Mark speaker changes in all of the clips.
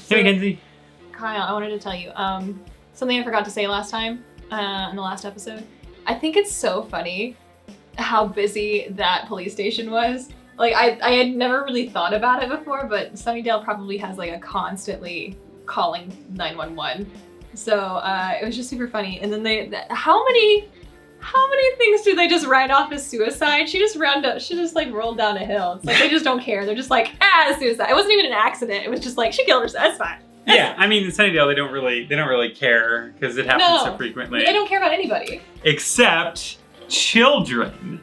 Speaker 1: Hey, Mackenzie.
Speaker 2: Kyle, I wanted to tell you something I forgot to say last time in the last episode. I think it's so funny how busy that police station was. Like, I had never really thought about it before, but Sunnydale probably has like a constantly calling 911. So it was just super funny. And then how many things do they just write off as suicide? She just like rolled down a hill. It's like they just don't care. They're just like, suicide. It wasn't even an accident. It was just like she killed herself. That's fine.
Speaker 1: Yeah, I mean in Sunnydale they don't really care because it happens so frequently.
Speaker 2: They don't care about anybody.
Speaker 1: Except children.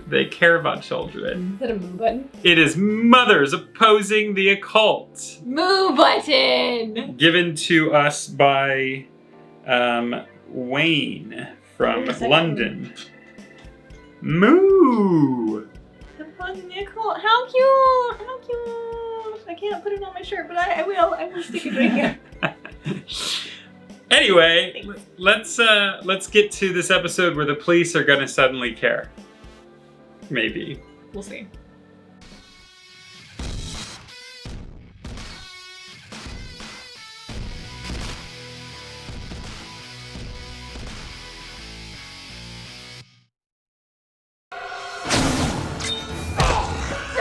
Speaker 1: They care about children.
Speaker 2: Is that a moo button?
Speaker 1: It is mothers opposing the occult.
Speaker 2: Moo button!
Speaker 1: Given to us by Wayne from London. Moo!
Speaker 2: Opposing the occult. How cute! How cute! I can't put it on my shirt, but I will. I will stick it right here.
Speaker 1: Anyway, let's get to this episode where the police are gonna suddenly care. Maybe.
Speaker 2: We'll see.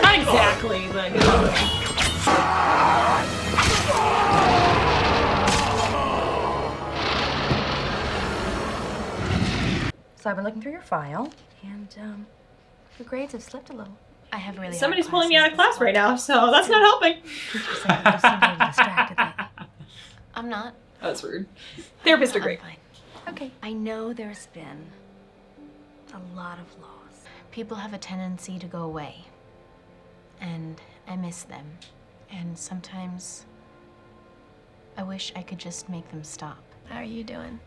Speaker 2: Not exactly, but
Speaker 3: So I've been looking through your file, and your grades have slipped a little. I have really.
Speaker 2: Somebody's pulling me out of class right now, so that's not helping.
Speaker 3: I'm not.
Speaker 2: Oh, that's rude. Therapists are great.
Speaker 3: Fine. Okay. I know there's been a lot of loss.
Speaker 4: People have a tendency to go away, and I miss them. And sometimes I wish I could just make them stop.
Speaker 3: How are you doing?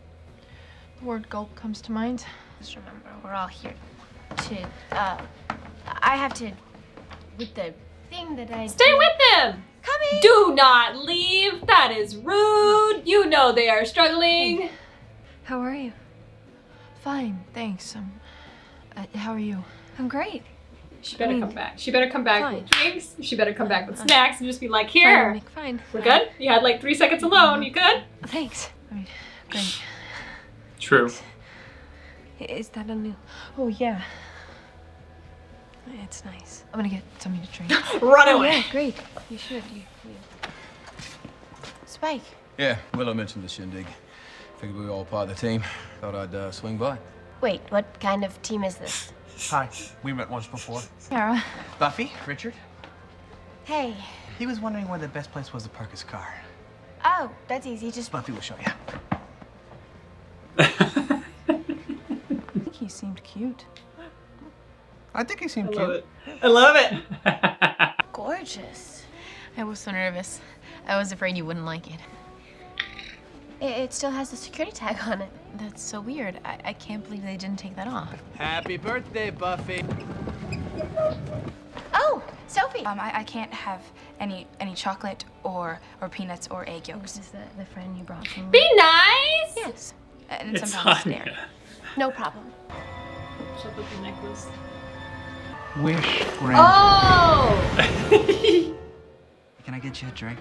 Speaker 4: The word gulp comes to mind.
Speaker 3: Just remember, we're all here to, I have to, with the thing that I
Speaker 2: Stay with them!
Speaker 3: Coming!
Speaker 2: Do not leave! That is rude! You know they are struggling!
Speaker 3: How are you?
Speaker 4: Fine, thanks. How are you?
Speaker 3: I'm great.
Speaker 2: She better come back. She better come back
Speaker 3: Fine.
Speaker 2: with drinks. She better come back with snacks and just be like, here!
Speaker 3: Fine.
Speaker 2: We're good? You had like 3 seconds alone. You good?
Speaker 3: Thanks.
Speaker 4: I mean, great.
Speaker 1: True.
Speaker 3: Is that a new?
Speaker 4: Oh, yeah.
Speaker 3: It's nice.
Speaker 4: I'm gonna get something to drink.
Speaker 2: Run away!
Speaker 3: Yeah, great. You should. You.
Speaker 4: Spike.
Speaker 5: Yeah, Willow mentioned the shindig. Figured we were all part of the team. Thought I'd swing by.
Speaker 4: Wait, what kind of team is this?
Speaker 6: Hi, we met once before.
Speaker 4: Sarah.
Speaker 6: Buffy, Richard.
Speaker 4: Hey.
Speaker 6: He was wondering where the best place was to park his car.
Speaker 4: Oh, that's easy. Just
Speaker 6: Buffy will show you.
Speaker 4: he seemed cute.
Speaker 6: I think he seemed
Speaker 2: I
Speaker 6: cute.
Speaker 2: love it. I love it!
Speaker 4: Gorgeous. I was so nervous. I was afraid you wouldn't like it. It still has the security tag on it. That's so weird. I can't believe they didn't take that off.
Speaker 6: Happy birthday, Buffy.
Speaker 4: Oh, Sophie.
Speaker 7: I can't have any chocolate or peanuts or egg yolks.
Speaker 4: This is the friend you brought from.
Speaker 2: Be nice!
Speaker 4: Yes.
Speaker 7: And
Speaker 1: It's
Speaker 7: sometimes
Speaker 1: Anya.
Speaker 7: dairy.
Speaker 4: No problem.
Speaker 2: Shut up the necklace.
Speaker 6: Wish grand.
Speaker 2: Oh!
Speaker 6: Can I get you a drink?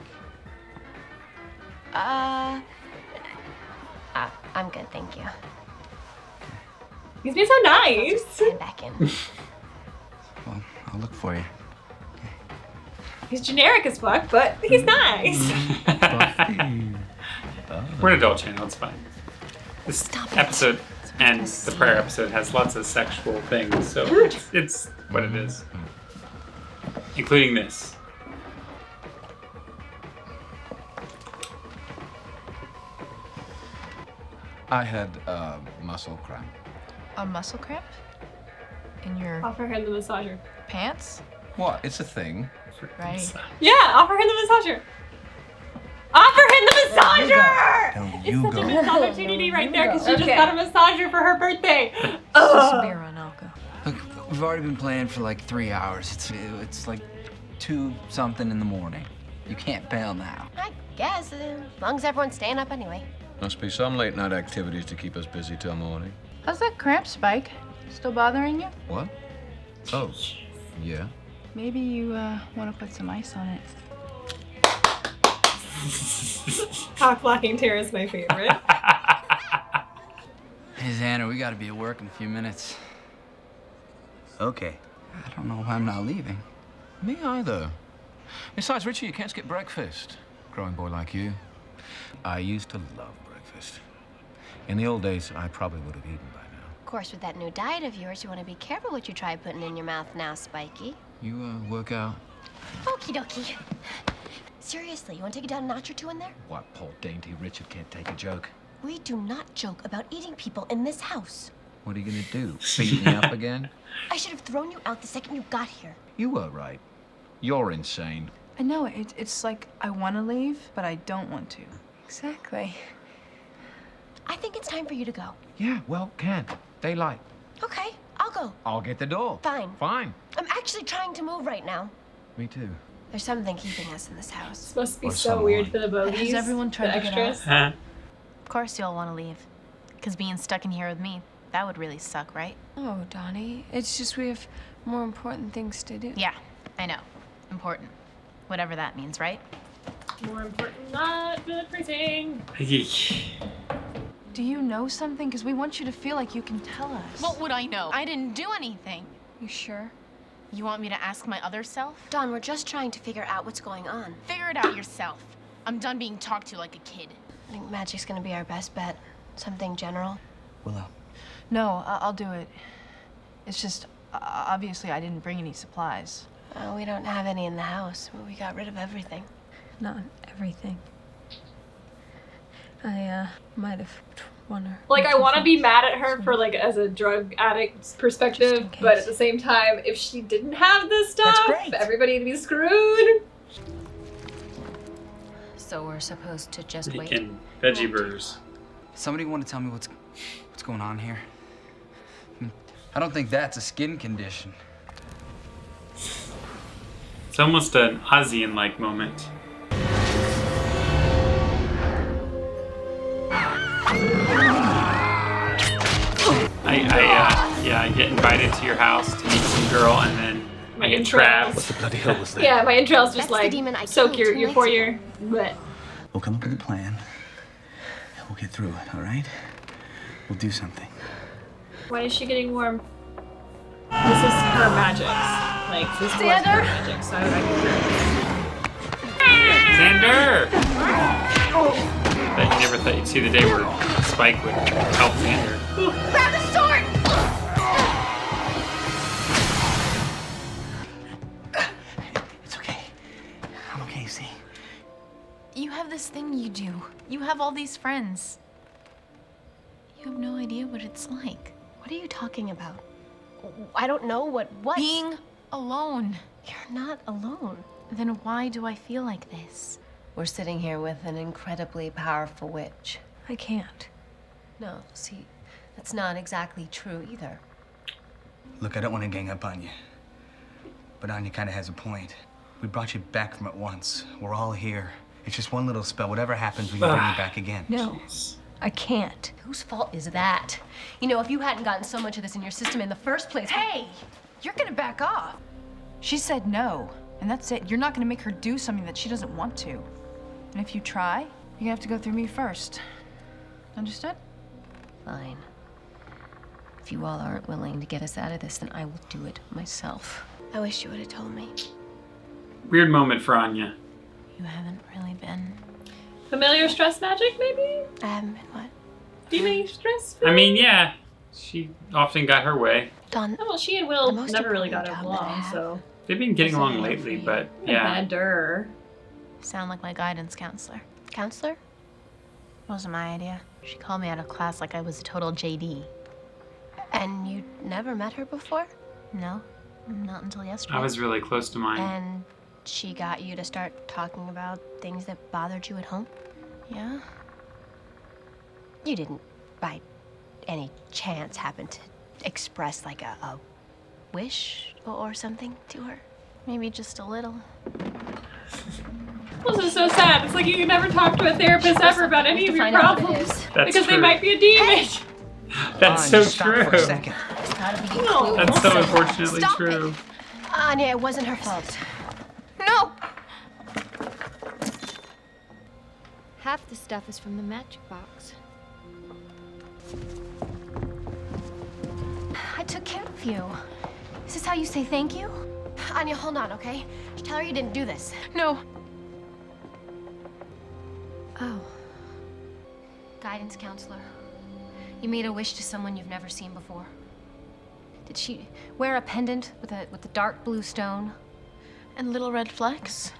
Speaker 4: I'm good, thank you.
Speaker 2: He's being so nice!
Speaker 4: Head back in.
Speaker 6: Well, I'll look for you.
Speaker 2: He's generic as fuck, but he's nice.
Speaker 6: Buffy.
Speaker 1: We're an adult channel, it's fine. This
Speaker 4: Stop it.
Speaker 1: episode and the prior episode has lots of sexual things, so it's what it is. Including this.
Speaker 5: I had a muscle cramp.
Speaker 4: A muscle cramp? In your
Speaker 2: Offer her the massager.
Speaker 4: pants?
Speaker 5: What? It's a thing.
Speaker 4: Right.
Speaker 2: Yeah, offer her the massager. Offer him the massager!
Speaker 6: Don't
Speaker 2: It's
Speaker 6: you
Speaker 2: such a
Speaker 6: go.
Speaker 2: missed opportunity right there because she just got a massager for her birthday. Ugh.
Speaker 4: Beer on alcohol.
Speaker 8: Look, we've already been playing for like 3 hours. It's like 2-something in the morning. You can't bail now.
Speaker 4: I guess, as long as everyone's staying up anyway.
Speaker 5: Must be some late night activities to keep us busy till morning.
Speaker 7: How's that cramp, Spike? Still bothering you?
Speaker 5: What? Oh, yeah.
Speaker 7: Maybe you want to put some ice on it.
Speaker 2: Cock blocking Tara is my favorite.
Speaker 8: Hey, Xander, we gotta be at work in a few minutes.
Speaker 6: Okay.
Speaker 5: I don't know why I'm not leaving.
Speaker 9: Me either. Besides, Richie, you can't skip breakfast. Growing boy like you. I used to love breakfast. In the old days, I probably would have eaten by now.
Speaker 3: Of course, with that new diet of yours, you want to be careful what you try putting in your mouth now, Spiky.
Speaker 9: You, work out?
Speaker 3: Okie dokie. Seriously, you want to take it down a notch or two in there?
Speaker 9: What, poor dainty Richard can't take a joke?
Speaker 3: We do not joke about eating people in this house.
Speaker 9: What are you gonna do? Beat me up again?
Speaker 3: I should have thrown you out the second you got here.
Speaker 9: You were right. You're insane.
Speaker 7: I know, it's like I want to leave, but I don't want to.
Speaker 4: Exactly.
Speaker 3: I think it's time for you to go.
Speaker 9: Yeah, well, can't. Daylight.
Speaker 3: Okay, I'll go.
Speaker 9: I'll get the door.
Speaker 3: Fine.
Speaker 9: Fine.
Speaker 3: I'm actually trying to move right now.
Speaker 9: Me too.
Speaker 3: There's something keeping us in this
Speaker 2: It's
Speaker 3: house.
Speaker 2: supposed to be
Speaker 9: Or
Speaker 2: so
Speaker 9: someone.
Speaker 2: weird for the bogies.
Speaker 4: Has everyone tried
Speaker 2: the
Speaker 4: to get
Speaker 2: extras.
Speaker 1: Huh?
Speaker 4: Of course you'll want to leave. Because being stuck in here with me, that would really suck, right?
Speaker 10: Oh, Donnie, it's just we have more important things to do.
Speaker 4: Yeah, I know. Important. Whatever that means, right?
Speaker 2: More important, not the printing.
Speaker 10: Do you know something? Because we want you to feel like you can tell us.
Speaker 4: What would I know? I didn't do anything.
Speaker 10: You sure?
Speaker 4: You want me to ask my other self?
Speaker 3: Don, we're just trying to figure out what's going on.
Speaker 4: Figure it out yourself. I'm done being talked to like a kid.
Speaker 3: I think magic's gonna be our best bet. Something general.
Speaker 6: Willow.
Speaker 10: No, I'll do it. It's just, obviously I didn't bring any supplies.
Speaker 3: We don't have any in the house. We got rid of everything.
Speaker 10: Not everything. I, might have won her.
Speaker 2: Like, I want to be mad at her for, like, as a drug addict's perspective, but at the same time, if she didn't have this stuff, everybody would be screwed.
Speaker 11: So we're supposed to just wait.
Speaker 1: Making veggie burgers.
Speaker 8: Somebody want to tell me what's going on here? I don't think that's a skin condition.
Speaker 1: It's almost an Ozian-like moment. I get invited to your house to meet some girl, and then I get trapped.
Speaker 9: What the bloody hell was that?
Speaker 2: Yeah, my entrails just
Speaker 3: That's the
Speaker 2: like
Speaker 3: demon I
Speaker 2: soak
Speaker 3: killed
Speaker 2: your
Speaker 3: 2 nights
Speaker 2: 4-year butt.
Speaker 6: We'll come up with a plan. We'll get through it, all right? We'll do something.
Speaker 2: Why is she getting warm? This is her magics. Like, this was her magic, so
Speaker 1: Xander! Bet you never thought you'd see the day where Spike would help Xander.
Speaker 3: Grab the sword!
Speaker 6: It's okay. I'm okay, see?
Speaker 4: You have this thing you do. You have all these friends. You have no idea what it's like.
Speaker 3: What are you talking about? I don't know what.
Speaker 4: Being alone.
Speaker 3: You're not alone.
Speaker 4: Then why do I feel like this?
Speaker 11: We're sitting here with an incredibly powerful witch.
Speaker 10: I can't.
Speaker 11: No, see, that's not exactly true either.
Speaker 6: Look, I don't want to gang up on you. But Anya kind of has a point. We brought you back from it once. We're all here. It's just one little spell. Whatever happens, we can bring you back again.
Speaker 10: No, I can't.
Speaker 3: Whose fault is that? You know, if you hadn't gotten so much of this in your system in the first place.
Speaker 10: Hey, you're gonna back off. She said no, and that's it. You're not gonna make her do something that she doesn't want to. And if you try, you're gonna have to go through me first. Understood?
Speaker 11: Fine. If you all aren't willing to get us out of this, then I will do it myself.
Speaker 3: I wish you would have told me.
Speaker 1: Weird moment for Anya.
Speaker 4: You haven't really been.
Speaker 2: familiar stress magic, maybe?
Speaker 3: I haven't been what?
Speaker 2: Do you have any stress?
Speaker 1: I mean, yeah. She often got her way.
Speaker 3: Don.
Speaker 2: Oh, well, she and Will
Speaker 3: The most
Speaker 2: never really got
Speaker 3: important job that I
Speaker 2: along,
Speaker 3: have.
Speaker 2: so.
Speaker 1: They've been getting
Speaker 3: That's
Speaker 1: along
Speaker 3: not
Speaker 1: lately,
Speaker 3: for you.
Speaker 1: but yeah.
Speaker 2: Better.
Speaker 4: Sound like my guidance counselor.
Speaker 3: Counselor?
Speaker 4: Wasn't my idea. She called me out of class like I was a total JD.
Speaker 3: And you never met her before?
Speaker 4: No, not until yesterday.
Speaker 1: I was really close to mine.
Speaker 3: And she got you to start talking about things that bothered you at home?
Speaker 4: Yeah?
Speaker 3: You didn't, by any chance, happen to express like a wish or something to her?
Speaker 4: Maybe just a little.
Speaker 2: This is so sad. It's like you can never talk to a therapist ever about any of your problems.
Speaker 1: That's
Speaker 2: because they
Speaker 1: true.
Speaker 2: might be a demon.
Speaker 1: That's so
Speaker 6: Stop
Speaker 1: true.
Speaker 6: for a second.
Speaker 2: No.
Speaker 1: That's so unfortunately
Speaker 3: Stop
Speaker 1: true.
Speaker 3: Anya, it wasn't her fault.
Speaker 10: No!
Speaker 12: Half the stuff is from the magic box.
Speaker 3: I took care of you. Is this how you say thank you? Anya, hold on, okay? Tell her you didn't do this.
Speaker 10: No.
Speaker 3: Oh. Guidance counselor. You made a wish to someone you've never seen before. Did she wear a pendant with a dark blue stone?
Speaker 10: And little red flecks?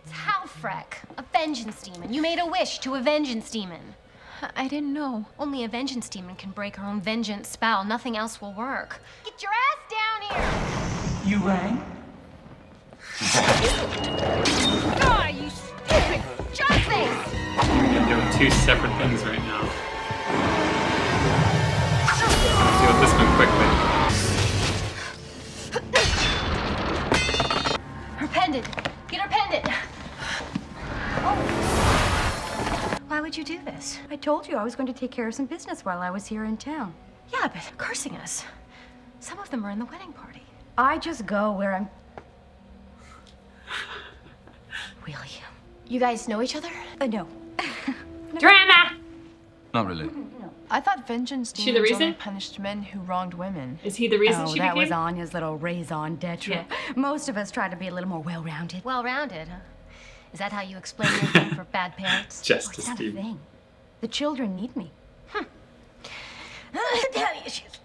Speaker 3: It's Halfrek, a vengeance demon. You made a wish to a vengeance demon.
Speaker 10: I didn't know.
Speaker 3: Only a vengeance demon can break her own vengeance spell. Nothing else will work. Get your ass down here!
Speaker 6: You rang?
Speaker 3: God, you stupid jerk face!
Speaker 1: You're doing two separate things right now. Let's deal with this one quickly.
Speaker 3: Her pendant! Get her pendant! Why would you do this?
Speaker 13: I told you I was going to take care of some business while I was here in town.
Speaker 3: Yeah, but cursing us. Some of them are in the wedding party.
Speaker 13: I just go where I'm...
Speaker 3: Really? You guys know each other?
Speaker 13: No.
Speaker 2: Drama!
Speaker 5: Not really.
Speaker 10: I thought vengeance
Speaker 2: She the
Speaker 10: demons
Speaker 2: reason?
Speaker 10: only punished men who wronged women.
Speaker 2: Is he the reason
Speaker 13: Oh,
Speaker 2: she
Speaker 13: that
Speaker 2: became?
Speaker 13: was Anya's little raison d'etre.
Speaker 2: Yeah.
Speaker 13: Most of us try to be a little more well-rounded.
Speaker 3: Well-rounded, huh? Is that how you explain your thing for bad parents?
Speaker 1: Justice
Speaker 13: It's not a
Speaker 1: demon.
Speaker 13: thing. The children need me.
Speaker 3: Daddy issues.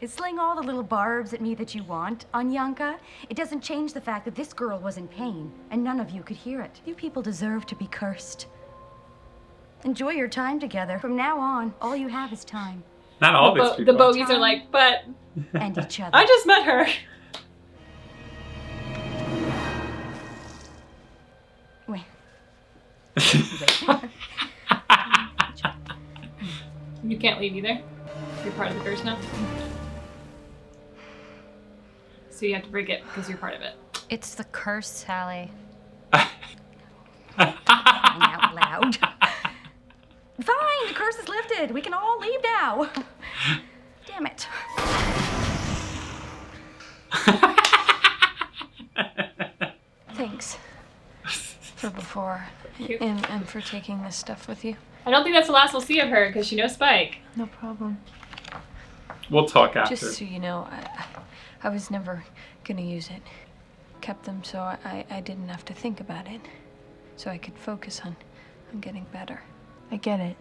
Speaker 13: Sling all the little barbs at me that you want, Anyanka. It doesn't change the fact that this girl was in pain, and none of you could hear it. You people deserve to be cursed. Enjoy your time together. From now on, all you have is time.
Speaker 1: Not all these people.
Speaker 2: The bogies are like, but
Speaker 13: And each other.
Speaker 2: I just met her.
Speaker 13: Wait.
Speaker 2: You can't leave either. You're part of the curse now. So you have to break it because you're part of it.
Speaker 3: It's the curse, Sally.
Speaker 13: Out loud. Fine, the curse is lifted. We can all leave now. Damn it.
Speaker 10: Thanks. For before. And for taking this stuff with you.
Speaker 2: I don't think that's the last we'll see of her because she knows Spike.
Speaker 10: No problem.
Speaker 1: We'll talk after.
Speaker 10: Just so you know, I was never gonna use it. Kept them so I didn't have to think about it. So I could focus on getting better. I get it.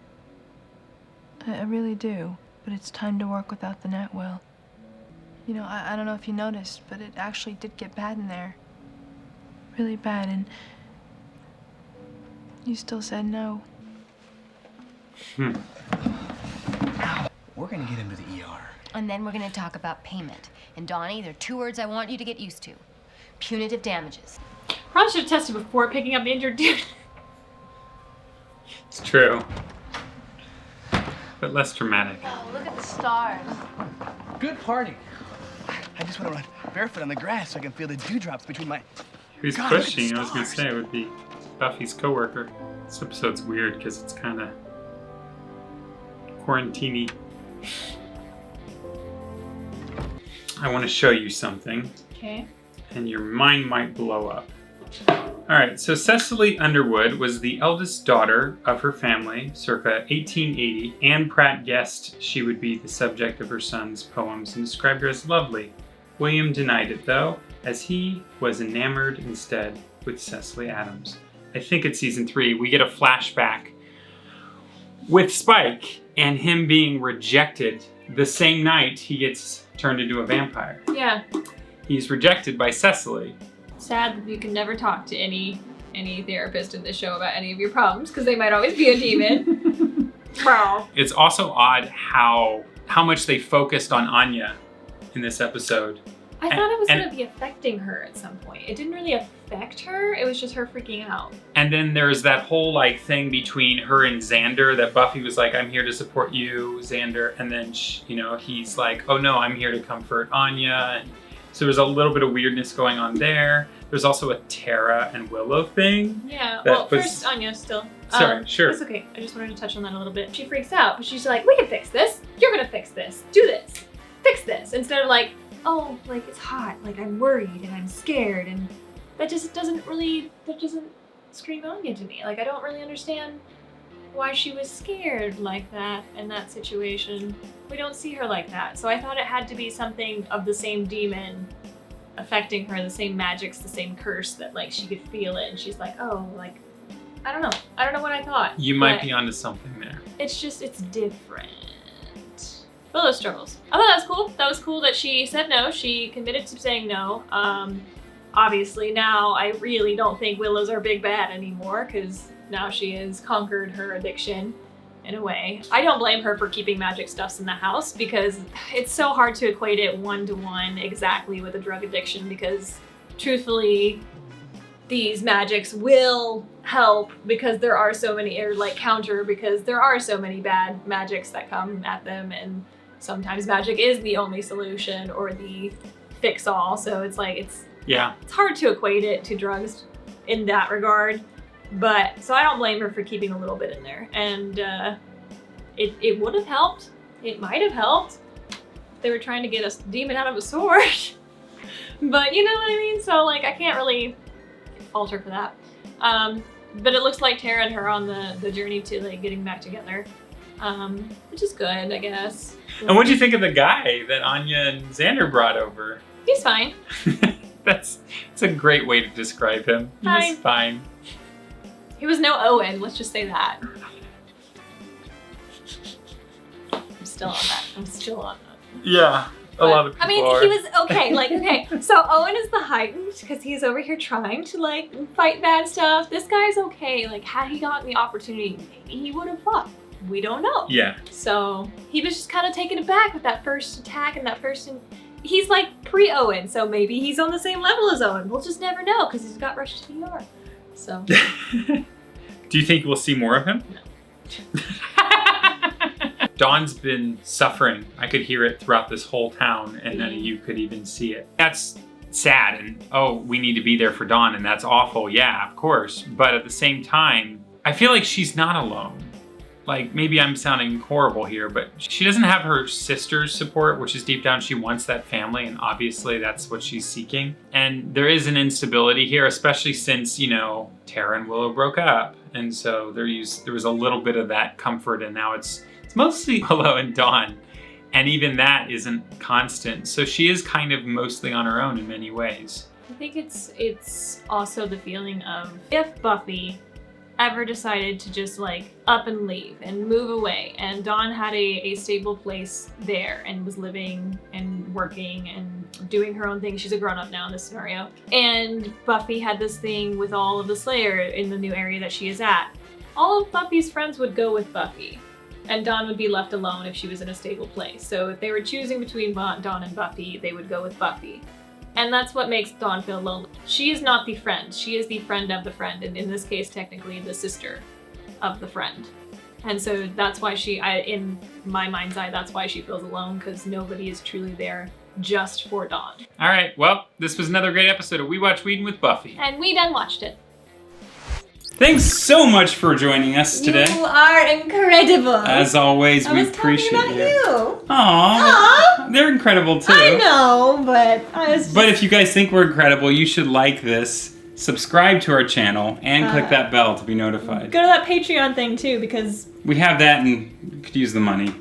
Speaker 10: I really do. But it's time to work without the net will. You know, I don't know if you noticed, but it actually did get bad in there. Really bad, and you still said no.
Speaker 6: We're gonna get him to the ER.
Speaker 3: And then we're gonna talk about payment. And Donnie, there are two words I want you to get used to. Punitive damages.
Speaker 2: Probably should have tested before picking up the injured dude.
Speaker 1: It's true. But less dramatic.
Speaker 10: Oh, look at the stars.
Speaker 6: Good party. I just want to run barefoot on the grass so I can feel the dewdrops between my...
Speaker 1: Who's
Speaker 6: God, look at the
Speaker 1: pushing? I was gonna
Speaker 6: stars.
Speaker 1: say it would be Buffy's coworker. This episode's weird because it's kind of quarantine-y. I want to show you something.
Speaker 2: Okay.
Speaker 1: And your mind might blow up. All right, so Cecily Underwood was the eldest daughter of her family, circa 1880. Anne Pratt guessed she would be the subject of her son's poems and described her as lovely. William denied it, though, as he was enamored instead with Cecily Adams. I think it's season 3, we get a flashback with Spike and him being rejected the same night he gets turned into a vampire.
Speaker 2: Yeah.
Speaker 1: He's rejected by Cecily.
Speaker 2: Sad that you can never talk to any therapist in this show about any of your problems because they might always be a demon. Wow.
Speaker 1: It's also odd how much they focused on Anya in this episode.
Speaker 2: I thought it was going to be affecting her at some point. It didn't really affect her. It was just her freaking out.
Speaker 1: And then there's that whole like thing between her and Xander that Buffy was like, I'm here to support you, Xander. And then, he's like, oh no, I'm here to comfort Anya. And so there's a little bit of weirdness going on there. There's also a Tara and Willow thing.
Speaker 2: Yeah,
Speaker 1: that was...
Speaker 2: first Anya still.
Speaker 1: Sorry, sure.
Speaker 2: It's okay. I just wanted to touch on that a little bit. She freaks out, but she's like, we can fix this. You're going to fix this. Do this. Fix this. Instead of like, oh, like it's hot. Like I'm worried and I'm scared. And that just doesn't scream Anya to me. Like, I don't really understand why she was scared like that in that situation. We don't see her like that. So I thought it had to be something of the same demon affecting her, the same magics, the same curse that like she could feel it and she's like, oh, like, I don't know. I don't know what I thought.
Speaker 1: You might be onto something there.
Speaker 2: It's just, it's different. Willow struggles. I thought that was cool. That was cool that she said no. She committed to saying no. Obviously now I really don't think Willow's our big bad anymore because now she has conquered her addiction in a way. I don't blame her for keeping magic stuffs in the house because it's so hard to equate it one-to-one exactly with a drug addiction because truthfully, these magics will help because there are so many, or like counter because there are so many bad magics that come at them, and sometimes magic is the only solution or the fix-all. So it's like, it's hard to equate it to drugs in that regard. But, so I don't blame her for keeping a little bit in there. And it would have helped. It might have helped if they were trying to get a demon out of a sword. But you know what I mean? So like, I can't really fault her for that. But it looks like Tara and her are on the journey to like getting back together. Which is good, I guess.
Speaker 1: And what'd you think of the guy that Anya and Xander brought over?
Speaker 2: He's fine.
Speaker 1: That's a great way to describe him. He was fine.
Speaker 2: He was no Owen, let's just say that. I'm still on that. I'm still on that.
Speaker 1: Yeah, a lot of people
Speaker 2: I mean,
Speaker 1: are.
Speaker 2: he was okay, like, okay. So Owen is the heightened because he's over here trying to like fight bad stuff. This guy's okay. Like, had he gotten the opportunity, maybe he would have fought. We don't know.
Speaker 1: Yeah.
Speaker 2: So he was just kind of taken aback with that first attack and that first. He's like pre-Owen, so maybe he's on the same level as Owen. We'll just never know because he's got rushed to the ER. So.
Speaker 1: Do you think we'll see more of him?
Speaker 2: No.
Speaker 1: Dawn's been suffering. I could hear it throughout this whole town, and none of you could even see it. That's sad, and oh, we need to be there for Dawn, and that's awful. Yeah, of course. But at the same time, I feel like she's not alone. Like, maybe I'm sounding horrible here, but she doesn't have her sister's support, which is deep down she wants that family, and obviously that's what she's seeking. And there is an instability here, especially since, you know, Tara and Willow broke up. And so there was a little bit of that comfort, and now it's mostly Willow and Dawn. And even that isn't constant. So she is kind of mostly on her own in many ways.
Speaker 2: I think it's also the feeling of if Buffy ever decided to just like up and leave and move away, and Dawn had a stable place there and was living and working and doing her own thing. She's a grown-up now in this scenario. And Buffy had this thing with all of the Slayer in the new area that she is at. All of Buffy's friends would go with Buffy, and Dawn would be left alone if she was in a stable place. So if they were choosing between Dawn and Buffy, they would go with Buffy. And that's what makes Dawn feel lonely. She is not the friend. She is the friend of the friend. And in this case, technically the sister of the friend. And so that's why in my mind's eye, that's why she feels alone, because nobody is truly there just for Dawn.
Speaker 1: All right, well, this was another great episode of We Watch Whedon with Buffy.
Speaker 2: And we done watched it.
Speaker 1: Thanks so much for joining us today.
Speaker 2: You are incredible.
Speaker 1: As always, we appreciate you.
Speaker 2: Aww.
Speaker 1: Aww, they're incredible too.
Speaker 2: I know, but
Speaker 1: But if you guys think we're incredible, you should like this, subscribe to our channel, and click that bell to be notified.
Speaker 2: Go to that Patreon thing too, because
Speaker 1: we have that and could use the money.